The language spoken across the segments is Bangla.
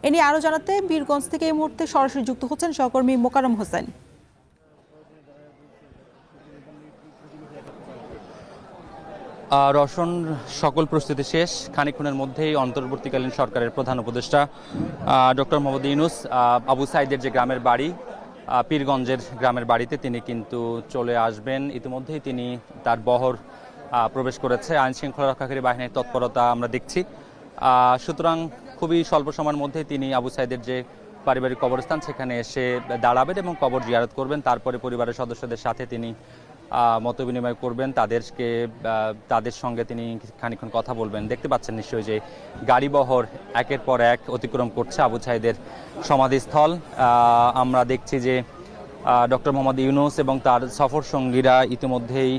এ নিয়ে আরো জানাতে বীরগঞ্জ থেকে এই মুহূর্তে সরাসরি যুক্ত হচ্ছেন সহকর্মী মোকাররম হোসেন। রওশন, সকল প্রস্তুতি শেষ। খানিকক্ষণের মধ্যেই অন্তর্বর্তীকালীন সরকারের প্রধান উপদেষ্টা ডক্টর মোহাম্মদ ইউনূস আবু সাঈদের যে গ্রামের বাড়ি, পীরগঞ্জের গ্রামের বাড়িতে তিনি কিন্তু চলে আসবেন। ইতিমধ্যেই তিনি তার বহর প্রবেশ করেছে। আইন শৃঙ্খলা রক্ষাকারী বাহিনীর তৎপরতা আমরা দেখছি। সুতরাং খুবই স্বল্প সময়ের মধ্যেই তিনি আবু সাঈদের যে পারিবারিক কবরস্থান সেখানে এসে দাঁড়াবেন এবং কবর জিয়ারত করবেন। তারপরে পরিবারের সদস্যদের সাথে তিনি মত বিনিময় করবেন, তাদের সঙ্গে তিনি খানিকক্ষণ কথা বলবেন। দেখতে পাচ্ছেন নিশ্চয়ই যে গাড়িবহর একের পর এক অতিক্রম করছে আবু সাঈদের সমাধিস্থল। আমরা দেখছি যে ডক্টর মোহাম্মদ ইউনূস এবং তার সফর সঙ্গীরা ইতিমধ্যেই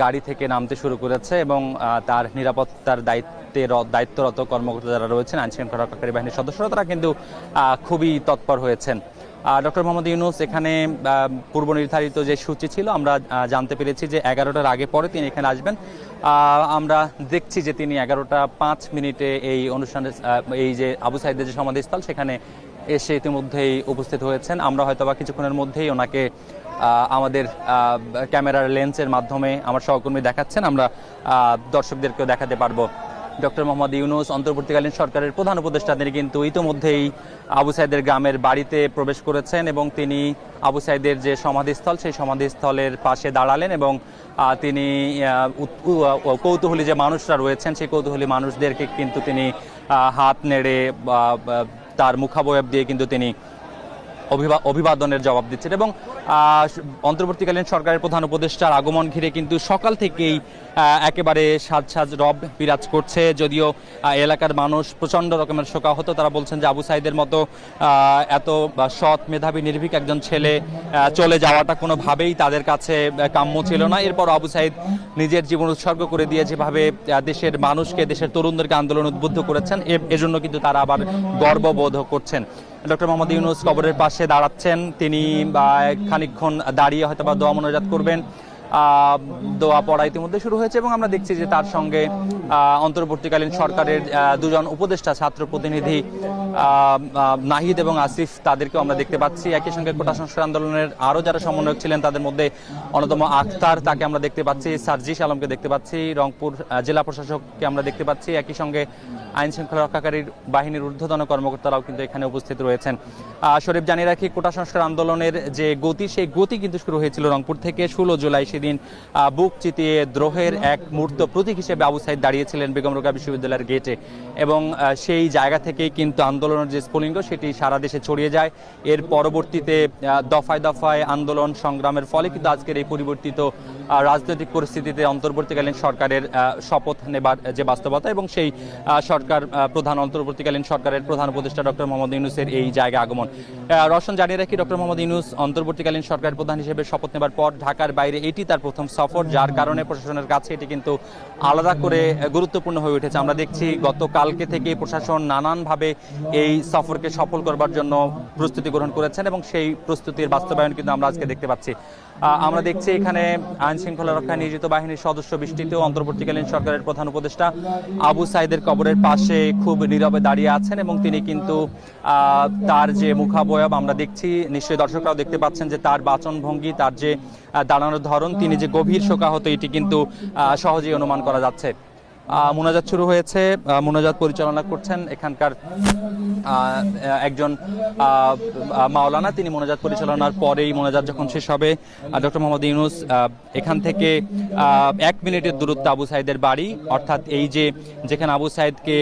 গাড়ি থেকে নামতে শুরু করেছে এবং তার নিরাপত্তার দায়িত্বরত কর্মকর্তা যারা রয়েছেন, আইন শৃঙ্খলা রক্ষাকারী বাহিনীর সদস্যরা, তারা কিন্তু খুবই তৎপর হয়েছেন। ডক্টর মোহাম্মদ ইউনূস এখানে পূর্ব নির্ধারিত যে সূচি ছিল, আমরা জানতে পেরেছি যে 11টার আগে পরে তিনি এখানে আসবেন। আমরা দেখছি যে তিনি 11টা 5 মিনিটে এই অনুষ্ঠানে, এই যে আবু সাঈদের যে সমাধিস্থল সেখানে এসে ইতিমধ্যেই উপস্থিত হয়েছেন। আমরা হয়তোবা কিছুক্ষণের মধ্যেই ওনাকে আমাদের ক্যামেরার লেন্সের মাধ্যমে আমার সহকর্মী দেখাচ্ছেন, আমরা দর্শকদেরকেও দেখাতে পারবো। ডক্টর মোহাম্মদ ইউনূস অন্তর্বর্তীকালীন সরকারের প্রধান উপদেষ্টা, তিনি কিন্তু ইতিমধ্যেই আবু সাঈদের গ্রামের বাড়িতে প্রবেশ করেছেন এবং তিনি আবু সাঈদের যে সমাধিস্থল সেই সমাধিস্থলের পাশে দাঁড়ালেন এবং তিনি কৌতূহলী যে মানুষরা রয়েছেন সেই কৌতূহলী মানুষদেরকে কিন্তু তিনি হাত নেড়ে তার মুখাবয়ব দিয়ে কিন্তু তিনি অভিবাদনের জবাব দিচ্ছেন। এবং অন্তর্বর্তীকালীন সরকারের প্রধান উপদেষ্টার আগমন ঘিরে কিন্তু সকাল থেকেই একেবারে সাজ রব বিরাজ করছে। যদিও এলাকার মানুষ প্রচণ্ড রকমের শোকাহত, তারা বলছেন যে আবু সাঈদের মতো এত সৎ, মেধাবী, নির্ভীক একজন ছেলে চলে যাওয়াটা কোনোভাবেই তাদের কাছে কাম্য ছিল না। এরপর আবু সাঈদ নিজের জীবন উৎসর্গ করে দিয়ে যেভাবে দেশের মানুষকে, দেশের তরুণদেরকে আন্দোলন উদ্বুদ্ধ করেছেন, এজন্য কিন্তু তারা আবার গর্ববোধ করছেন। ডক্টর মোহাম্মদ ইউনূস কবরের পাশে দাঁড়াচ্ছেন, তিনি খানিকক্ষণ দাঁড়িয়ে হয়তো বা দোয়া মোনাজাত করবেন। দোয়া পড়া ইতিমধ্যে শুরু হয়েছে এবং আমরা দেখছি যে তার সঙ্গে অন্তর্বর্তীকালীন সরকারের দুজন উপদেষ্টা, ছাত্র প্রতিনিধি নাহিদ এবং আসিফ, তাদেরকেও আমরা দেখতে পাচ্ছি। একই সঙ্গে কোটা সংস্কার আন্দোলনের আরও যারা সমন্বয়ক ছিলেন তাদের মধ্যে অন্যতম আখতার, তাকে আমরা দেখতে পাচ্ছি, সার্জিস আলমকে দেখতে পাচ্ছি, রংপুর জেলা প্রশাসককে আমরা দেখতে পাচ্ছি। একই সঙ্গে আইন শৃঙ্খলা রক্ষাকারী বাহিনীর ঊর্ধ্বতন কর্মকর্তারাও কিন্তু এখানে উপস্থিত রয়েছেন। শরীফ, জানিয়ে রাখি, কোটা সংস্কার আন্দোলনের যে গতি, সেই গতি কিন্তু শুরু হয়েছিল রংপুর থেকে। 16 জুলাই সেদিন বুক চিতিয়ে দ্রোহের এক মূর্ত প্রতীক হিসেবে আবু সাঈদ দাঁড়িয়েছিলেন বেগম রোকেয়া বিশ্ববিদ্যালয়ের গেটে এবং সেই জায়গা থেকেই কিন্তু আন্দোলনের যে স্ফুলিঙ্গ সেটি সারা দেশে ছড়িয়ে যায়। এর পরবর্তীতে দফায় দফায় আন্দোলন সংগ্রামের ফলে কিন্তু আজকের এই পরিবর্তিত রাজনৈতিক পরিস্থিতিতে অন্তর্বর্তীকালীন সরকারের শপথ নেবার যে বাস্তবতা এবং সেই অন্তর্বর্তীকালীন সরকারের প্রধান উপদেষ্টা ডক্টর মোহাম্মদ ইউনূসের এই জায়গায় আগমন। রওশন, জানিয়ে রাখি, ডক্টর মোহাম্মদ ইউনূস অন্তর্বর্তীকালীন সরকারের প্রধান হিসেবে শপথ নেবার পর ঢাকার বাইরে এটি তার প্রথম সফর, যার কারণে প্রশাসনের কাছে এটি কিন্তু আলাদা করে গুরুত্বপূর্ণ হয়ে উঠেছে। আমরা দেখছি গতকালকে থেকে প্রশাসন নানানভাবে এই সফরকে সফল করবার জন্য প্রস্তুতি গ্রহণ করেছেন এবং সেই প্রস্তুতির বাস্তবায়ন কিন্তু আমরা আজকে দেখতে পাচ্ছি। আমরা দেখছি এখানে আইন শৃঙ্খলা রক্ষায় নিয়োজিত বাহিনীর সদস্য বৃষ্টিতেও অন্তর্বর্তীকালীন সরকারের প্রধান উপদেষ্টা আবু সাঈদের কবরের পাশে খুব নীরবে দাঁড়িয়ে আছেন এবং তিনি কিন্তু তার যে মুখাবয়ব আমরা দেখছি, নিশ্চয়ই দর্শকরাও দেখতে পাচ্ছেন যে তার বাচন ভঙ্গি, তার যে দাঁড়ানোর ধরন, তিনি যে গভীর শোকাহত এটি কিন্তু সহজেই অনুমান করা যাচ্ছে। মোনাজাত শুরু হয়েছে, মোনাজাত পরিচালনা করছেন এখানকার একজন মাওলানা। তিনি মোনাজাত পরিচালনার পরেই মোনাজাত যখন শেষ হবে, ডক্টর মোহাম্মদ ইউনূস এখান থেকে 1 মিনিটের দূরত্বে আবু সাঈদের বাড়ি, অর্থাৎ এই যে যেখানে আবু সাঈদকে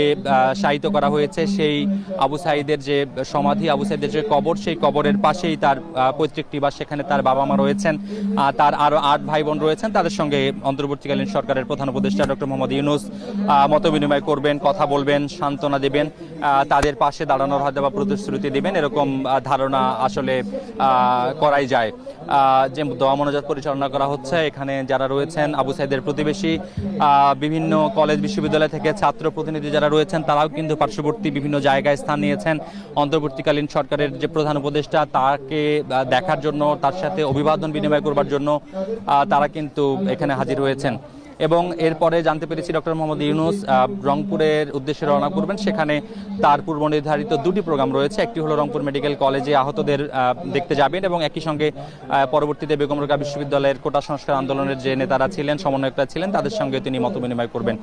শায়িত করা হয়েছে সেই আবু সাঈদের যে সমাধি, আবু সাঈদের যে কবর, সেই কবরের পাশেই তার পৈতৃক নিবাস, সেখানে তার বাবা মা রয়েছেন, তার আরও 8 ভাই বোন রয়েছেন। তাদের সঙ্গে অন্তর্বর্তীকালীন সরকারের প্রধান উপদেষ্টা ডক্টর মোহাম্মদ ইউনূস মত বিনিময় করবেন, কথা বলবেন, সান্ত্বনা দেবেন, তাদের পাশে দাঁড়ানোর হয়তো বা প্রতিশ্রুতি দেবেন, এরকম ধারণা আসলে করাই যায়। যে দোয়া মোনাজাত পরিচালনা করা হচ্ছে, এখানে যারা রয়েছেন আবু সাঈদের প্রতিবেশী, বিভিন্ন কলেজ বিশ্ববিদ্যালয় থেকে ছাত্র প্রতিনিধি যারা রয়েছেন, তারাও কিন্তু পার্শ্ববর্তী বিভিন্ন জায়গায় স্থান নিয়েছেন। অন্তর্বর্তীকালীন সরকারের যে প্রধান উপদেষ্টা, তাকে দেখার জন্য, তার সাথে অভিবাদন বিনিময় করবার জন্য তারা কিন্তু এখানে হাজির হয়েছেন। এবং এরপরে জানতে পেরেছি ডক্টর মোহাম্মদ ইউনূস রংপুরের উদ্দেশ্যে রওনা করবেন। সেখানে তার পূর্ব নির্ধারিত দুটি প্রোগ্রাম রয়েছে, একটি হলো রংপুর মেডিকেল কলেজে আহতদের দেখতে যাবেন এবং একই সঙ্গে পরবর্তীতে বেগম রোকেয়া বিশ্ববিদ্যালয়ের কোটা সংস্কার আন্দোলনের যে নেতারা ছিলেন, সমন্বয়করা ছিলেন, তাদের সঙ্গে তিনি মতবিনিময় করবেন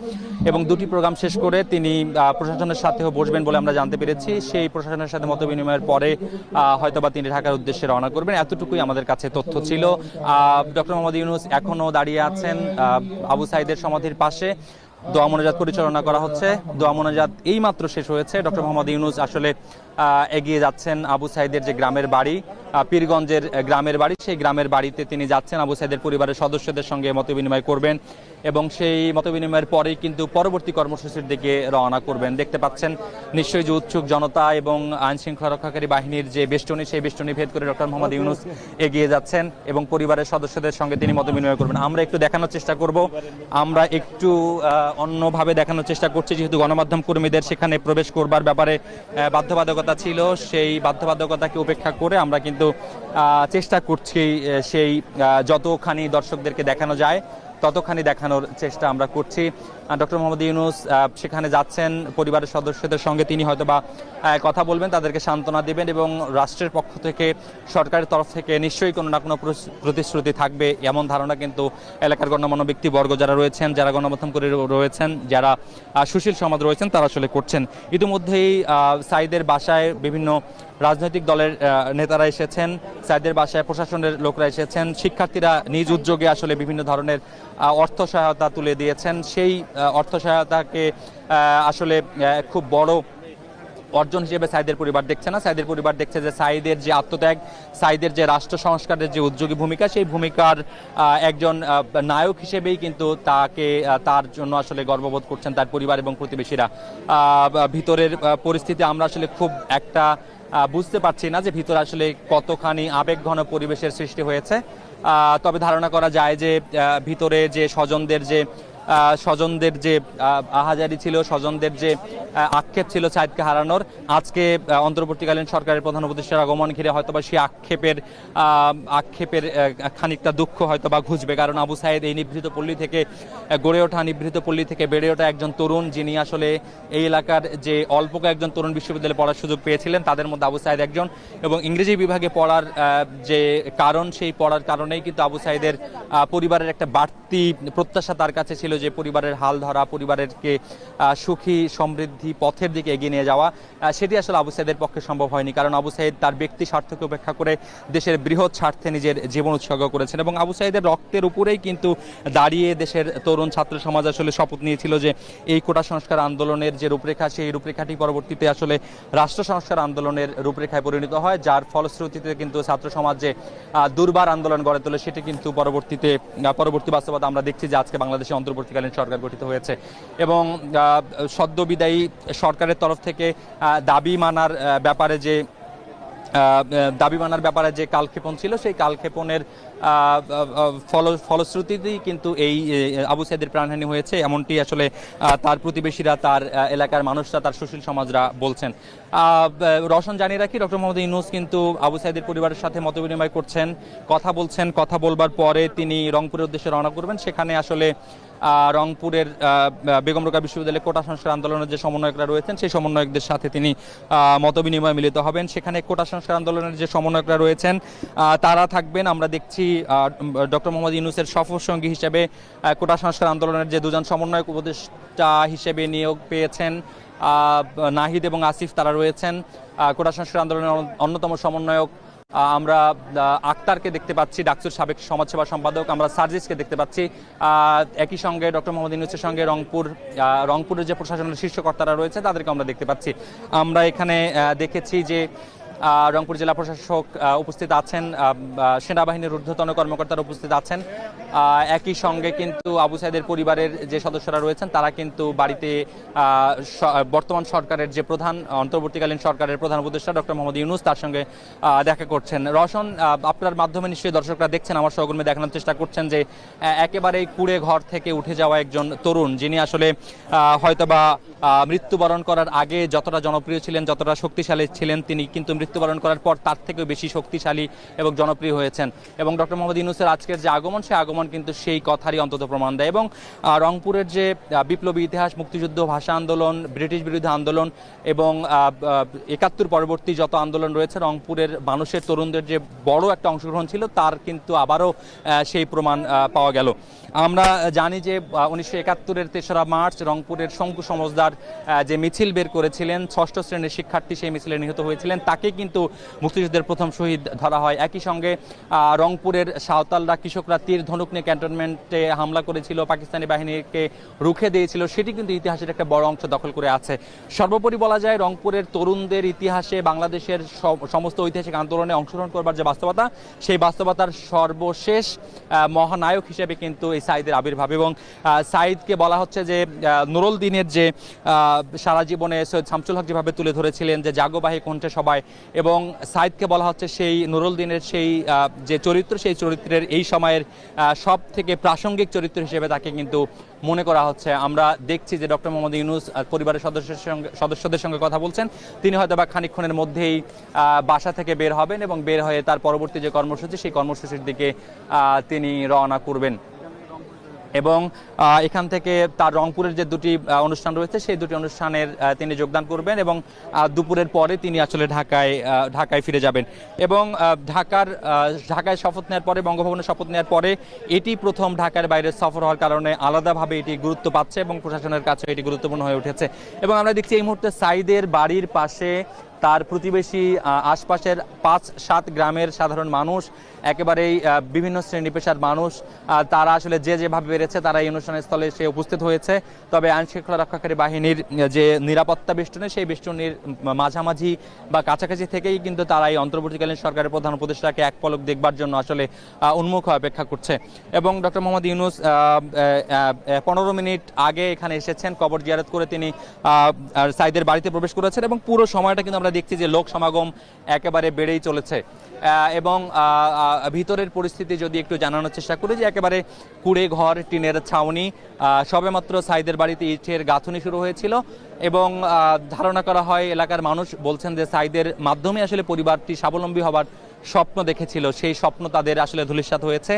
এবং দুটি প্রোগ্রাম শেষ করে তিনি প্রশাসনের সাথেও বসবেন বলে আমরা জানতে পেরেছি। সেই প্রশাসনের সাথে মতবিনিময়ের পরে হয়তোবা তিনি ঢাকার উদ্দেশ্যে রওনা করবেন, এতটুকুই আমাদের কাছে তথ্য ছিল। ডক্টর মোহাম্মদ ইউনূস এখনও দাঁড়িয়ে আছেন আবু সাঈদের সমাধির পাশে, দোয়া মোনাজাত পরিচালনা করা হচ্ছে। দোয়া মোনাজাত এইমাত্র শেষ হয়েছে। ডক্টর মোহাম্মদ ইউনূস আসলে এগিয়ে যাচ্ছেন আবু সাঈদের যে গ্রামের বাড়ি, পীরগঞ্জের গ্রামের বাড়ি, সেই গ্রামের বাড়িতে তিনি যাচ্ছেন। আবু সাঈদের পরিবারের সদস্যদের সঙ্গে মতবিনিময় করবেন এবং সেই মতবিনিময়ের পরেই কিন্তু পরবর্তী কর্মসূচির দিকে রওনা করবেন। দেখতে পাচ্ছেন নিশ্চয়ই যে উৎসুক জনতা এবং আইন শৃঙ্খলা রক্ষাকারী বাহিনীর যে বেষ্টনী, সেই বেষ্টনী ভেদ করে ডক্টর মোহাম্মদ ইউনূস এগিয়ে যাচ্ছেন এবং পরিবারের সদস্যদের সঙ্গে তিনি মতবিনিময় করবেন। আমরা একটু দেখানোর চেষ্টা করব, আমরা একটু অন্যভাবে দেখানোর চেষ্টা করছি, যেহেতু গণমাধ্যম কর্মীদের সেখানে প্রবেশ করবার ব্যাপারে বাধ্যবাধকতা ছিল। সেই বাধ্যবাধকতাকে উপেক্ষা করে আমরা কিন্তু চেষ্টা করছি সেই যতখানি দর্শকদেরকে দেখানো যায় ততখানি দেখানোর চেষ্টা আমরা করছি। ডক্টর মোহাম্মদ ইউনূস সেখানে যাচ্ছেন পরিবারের সদস্যদের সঙ্গে, তিনি হয়তোবা কথা বলবেন, তাদেরকে সান্ত্বনা দেবেন এবং রাষ্ট্রের পক্ষ থেকে, সরকারের তরফ থেকে নিশ্চয়ই কোনো না কোনো প্রতিশ্রুতি থাকবে, এমন ধারণা কিন্তু এলাকার গণ্যমান্য ব্যক্তিবর্গ যারা রয়েছেন, যারা গণমাধ্যম করে রয়েছেন, যারা সুশীল সমাজ রয়েছেন, তারা আসলে করছেন। ইতিমধ্যেই সাঈদের বাসায় বিভিন্ন রাজনৈতিক দলের নেতারা এসেছেন, সাঈদের বাসায় প্রশাসনের লোকরা এসেছেন, শিক্ষার্থীরা নিজ উদ্যোগে আসলে বিভিন্ন ধরনের অর্থ সহায়তা তুলে দিয়েছেন। সেই অর্থ সহায়তাকে আসলে খুব বড় অর্জন হিসেবে সাঈদের পরিবার দেখছে না। সাঈদের পরিবার দেখছে যে সাঈদের যে আত্মত্যাগ, সাঈদের যে রাষ্ট্র সংস্কারের যে উদ্যোগী ভূমিকা, সেই ভূমিকার একজন নায়ক হিসেবেই কিন্তু তার জন্য আসলে গর্ববোধ করছেন তার পরিবার এবং প্রতিবেশীরা। ভিতরের পরিস্থিতি আমরা আসলে খুব একটা বুঝতে পারছি না যে ভিতরে আসলে কতখানি আবেগঘন পরিবেশের সৃষ্টি হয়েছে। তবে ধারণা করা যায় যে ভিতরে যে স্বজনদের যে আহাজারি ছিল, স্বজনদের যে আক্ষেপ ছিল সাঈদকে হারানোর, আজকে অন্তর্বর্তীকালীন সরকারের প্রধান উপদেষ্টার আগমন ঘিরে হয়তোবা সেই আক্ষেপের খানিকটা দুঃখ হয়তোবা ঘুচবে। কারণ আবু সাঈদ এই নিভৃত পল্লী থেকে বেড়ে ওঠা একজন তরুণ, যিনি আসলে এই এলাকার যে অল্প কয়েকজন তরুণ বিশ্ববিদ্যালয়ে পড়ার সুযোগ পেয়েছিলেন, তাদের মধ্যে আবু সাঈদ একজন। এবং ইংরেজি বিভাগে পড়ার যে কারণ, সেই পড়ার কারণেই কিন্তু আবু সাঈদের পরিবারের একটা বাড়তি প্রত্যাশা তার কাছে ছিল যে পরিবারের হাল ধরা, পরিবারেরকে সুখী সমৃদ্ধি পথের দিকে এগিয়ে নিয়ে যাওয়া, সেটি আসলে আবু সাঈদের পক্ষে সম্ভব হয়নি। কারণ আবু সাঈদ তার ব্যক্তি স্বার্থকে উপেক্ষা করে দেশের বৃহৎ স্বার্থে নিজের জীবন উৎসর্গ করেছেন এবং আবু সাঈদের রক্তের উপরেই কিন্তু দাঁড়িয়ে দেশের তরুণ ছাত্র সমাজ আসলে শপথ নিয়েছিল যে এই কোটা সংস্কার আন্দোলনের যে রূপরেখা, সেই রূপরেখাটি পরবর্তীতে আসলে রাষ্ট্র সংস্কার আন্দোলনের রূপরেখায় পরিণত হয়, যার ফলশ্রুতিতে কিন্তু ছাত্র সমাজ যে দুর্বার আন্দোলন গড়ে তোলে, সেটি কিন্তু পরবর্তী বাস্তবতা আমরা দেখছি যে আজকে বাংলাদেশে অন্তর্বর্তীকালীন সরকার গঠিত হয়েছে। এবং সদ্য বিদায়ী সরকারের তরফ থেকে দাবি মানার ব্যাপারে যে কালক্ষেপণ ছিল, সেই কালক্ষেপণের ফলশ্রুতিতেই কিন্তু এই আবু সাঈদের প্রাণহানি হয়েছে, এমনটি আসলে তার প্রতিবেশীরা, তার এলাকার মানুষরা, তার সুশীল সমাজরা বলছেন। রওশন জানিয়ে রাখি, ডক্টর মোহাম্মদ ইউনূস কিন্তু আবু সাঈদের পরিবারের সাথে মতবিনিময় করছেন, কথা বলছেন। কথা বলবার পরে তিনি রংপুরের উদ্দেশ্যে রওনা করবেন। সেখানে আসলে রংপুরের বেগম রোকেয়া বিশ্ববিদ্যালয়ের কোটা সংস্কার আন্দোলনের যে সমন্বয়করা রয়েছেন, সেই সমন্বয়কদের সাথে তিনি মতবিনিময় মিলিত হবেন। সেখানে কোটা সংস্কার আন্দোলনের যে সমন্বয়করা রয়েছেন তারা থাকবেন। আমরা দেখছি ডক্টর মোহাম্মদ ইউনূসের সফর সঙ্গী হিসেবে কোটা সংস্কার আন্দোলনের যে দুজন সমন্বয়ক উপদেষ্টা হিসেবে নিয়োগ পেয়েছেন নাহিদ এবং আসিফ, তারা রয়েছেন। কোটা সংস্কার আন্দোলনের অন্যতম সমন্বয়ক আমরা আক্তারকে দেখতে পাচ্ছি, ডাকসুর সাবেক সমাজসেবা সম্পাদক। আমরা সার্জিসকে দেখতে পাচ্ছি। একই সঙ্গে ডক্টর মোহাম্মদ ইউনূসের সঙ্গে রংপুরের যে প্রশাসনের শীর্ষকর্তারা রয়েছে তাদেরকে আমরা দেখতে পাচ্ছি। আমরা এখানে দেখেছি যে রংপুর জেলা প্রশাসক উপস্থিত আছেন, সেনাবাহিনীর ঊর্ধ্বতন কর্মকর্তারা উপস্থিত আছেন। একই সঙ্গে কিন্তু আবু সাঈদের পরিবারের যে সদস্যরা রয়েছেন তারা কিন্তু বাড়িতে বর্তমান সরকারের যে অন্তর্বর্তীকালীন সরকারের প্রধান উপদেষ্টা ডক্টর মোহাম্মদ ইউনূস, তার সঙ্গে দেখা করছেন। রওশন, আপনার মাধ্যমে নিশ্চয়ই দর্শকরা দেখছেন, আমার সহকর্মী দেখানোর চেষ্টা করছেন যে একেবারেই কুড়ে ঘর থেকে উঠে যাওয়া একজন তরুণ, যিনি আসলে হয়তোবা মৃত্যুবরণ করার আগে যতটা জনপ্রিয় ছিলেন, যতটা শক্তিশালী ছিলেন, তিনি কিন্তু মৃত্যুবরণ করার পর তার থেকেও বেশি শক্তিশালী এবং জনপ্রিয় হয়েছেন। এবং ডক্টর মোহাম্মদ ইউনূসের আজকের যে আগমন, সেই আগমন কিন্তু সেই কথারই অন্তত প্রমাণ দেয়। এবং রংপুরের যে বিপ্লবী ইতিহাস, মুক্তিযুদ্ধ, ভাষা আন্দোলন, ব্রিটিশ বিরোধী আন্দোলন এবং ৭১ পরবর্তী যত আন্দোলন রয়েছে, রংপুরের মানুষের তরুণদের যে বড় একটা অংশগ্রহণ ছিল, তার কিন্তু আবারও সেই প্রমাণ পাওয়া গেল। আমরা জানি যে 1971-এর ৩রা মার্চ রংপুরের শঙ্কু সমজদার যে মিছিল বের করেছিলেন, ষষ্ঠ শ্রেণীর শিক্ষার্থী সেই মিছিলে নিহত হয়েছিলেন, তাকে কিন্তু মুক্তিযুদ্ধের প্রথম শহীদ ধরা হয়। একই সঙ্গে রংপুরের সাঁওতালরা, কৃষকরা তীর ধনুক নিয়ে ক্যান্টনমেন্টে হামলা করেছিল, পাকিস্তানি বাহিনীকে রুখে দিয়েছিল, সেটি কিন্তু ইতিহাসের একটা বড় অংশ দখল করে আছে। সর্বোপরি বলা যায় রংপুরের তরুণদের ইতিহাসে বাংলাদেশের সমস্ত ঐতিহাসিক আন্দোলনে অংশগ্রহণ করবার যে বাস্তবতা, সেই বাস্তবতার সর্বশেষ মহানায়ক হিসেবে কিন্তু এই সাঈদের আবির্ভাব। এবং সাঈদকে বলা হচ্ছে যে নুরুল দিনের যে সারা জীবনে সৈয়দ শামসুল হক যেভাবে তুলে ধরেছিলেন যে জাগবাহী কণ্ঠে সবাই, এবং সাঈদকে বলা হচ্ছে সেই নুরুল দিনের সেই যে চরিত্র, সেই চরিত্রের এই সময়ের সব থেকে প্রাসঙ্গিক চরিত্র হিসেবে তাকে কিন্তু মনে করা হচ্ছে। আমরা দেখছি যে ডক্টর মোহাম্মদ ইউনূস পরিবারের সদস্যদের সঙ্গে কথা বলছেন। তিনি হয়তো বা খানিকক্ষণের মধ্যেই বাসা থেকে বের হবেন এবং বের হয়ে তার পরবর্তী যে কর্মসূচি, সেই কর্মসূচির দিকে তিনি রওনা করবেন। এবং এখান থেকে তার রংপুরের যে দুটি অনুষ্ঠান রয়েছে, সেই দুটি অনুষ্ঠানের তিনি যোগদান করবেন এবং দুপুরের পরে তিনি আসলে ঢাকায় ফিরে যাবেন। এবং ঢাকায় শপথ নেওয়ার পরে, বঙ্গভবনে শপথ নেওয়ার পরে এটি প্রথম ঢাকার বাইরে সফর হওয়ার কারণে আলাদাভাবে এটি গুরুত্ব পাচ্ছে এবং প্রশাসনের কাছে এটি গুরুত্বপূর্ণ হয়ে উঠেছে। এবং আমরা দেখছি এই মুহূর্তে সাঈদের বাড়ির পাশে তার প্রতিবেশী আশপাশের ৫-৭ গ্রামের সাধারণ মানুষ, একেবারেই বিভিন্ন শ্রেণী পেশার মানুষ, তারা আসলে যে যেভাবে বেড়েছে তারা এই অনুষ্ঠানের স্থলে সে উপস্থিত হয়েছে। তবে আইনশৃঙ্খলা রক্ষাকারী বাহিনীর যে নিরাপত্তা বেষ্টনী, সেই বেষ্টনীর মাঝামাঝি বা কাছাকাছি থেকেই কিন্তু তারা এই অন্তর্বর্তীকালীন সরকারের প্রধান উপদেষ্টাকে এক পলক দেখবার জন্য আসলে উন্মুখ হয়ে অপেক্ষা করছে। এবং ডক্টর মোহাম্মদ ইউনূস 15 মিনিট আগে এখানে এসেছেন, কবর জিয়ারত করে তিনি সাঈদের বাড়িতে প্রবেশ করেছেন। এবং পুরো সময়টা কিন্তু আমরা দেখছি যে লোক সমাগম একেবারে বেড়েই চলেছে। এবং ভিতরের পরিস্থিতি যদি একটু জানানোর চেষ্টা করি, যে একেবারে কুড়ে ঘর, টিনের ছাউনি, সবেমাত্র সাঈদের বাড়িতে ইটের গাঁথুনি শুরু হয়েছিল। এবং ধারণা করা হয়, এলাকার মানুষ বলছেন যে সাঈদের মাধ্যমে আসলে পরিবারটি স্বাবলম্বী হবার স্বপ্ন দেখেছিল, সেই স্বপ্ন তাদের আসলে ধূলিসাৎ হয়েছে।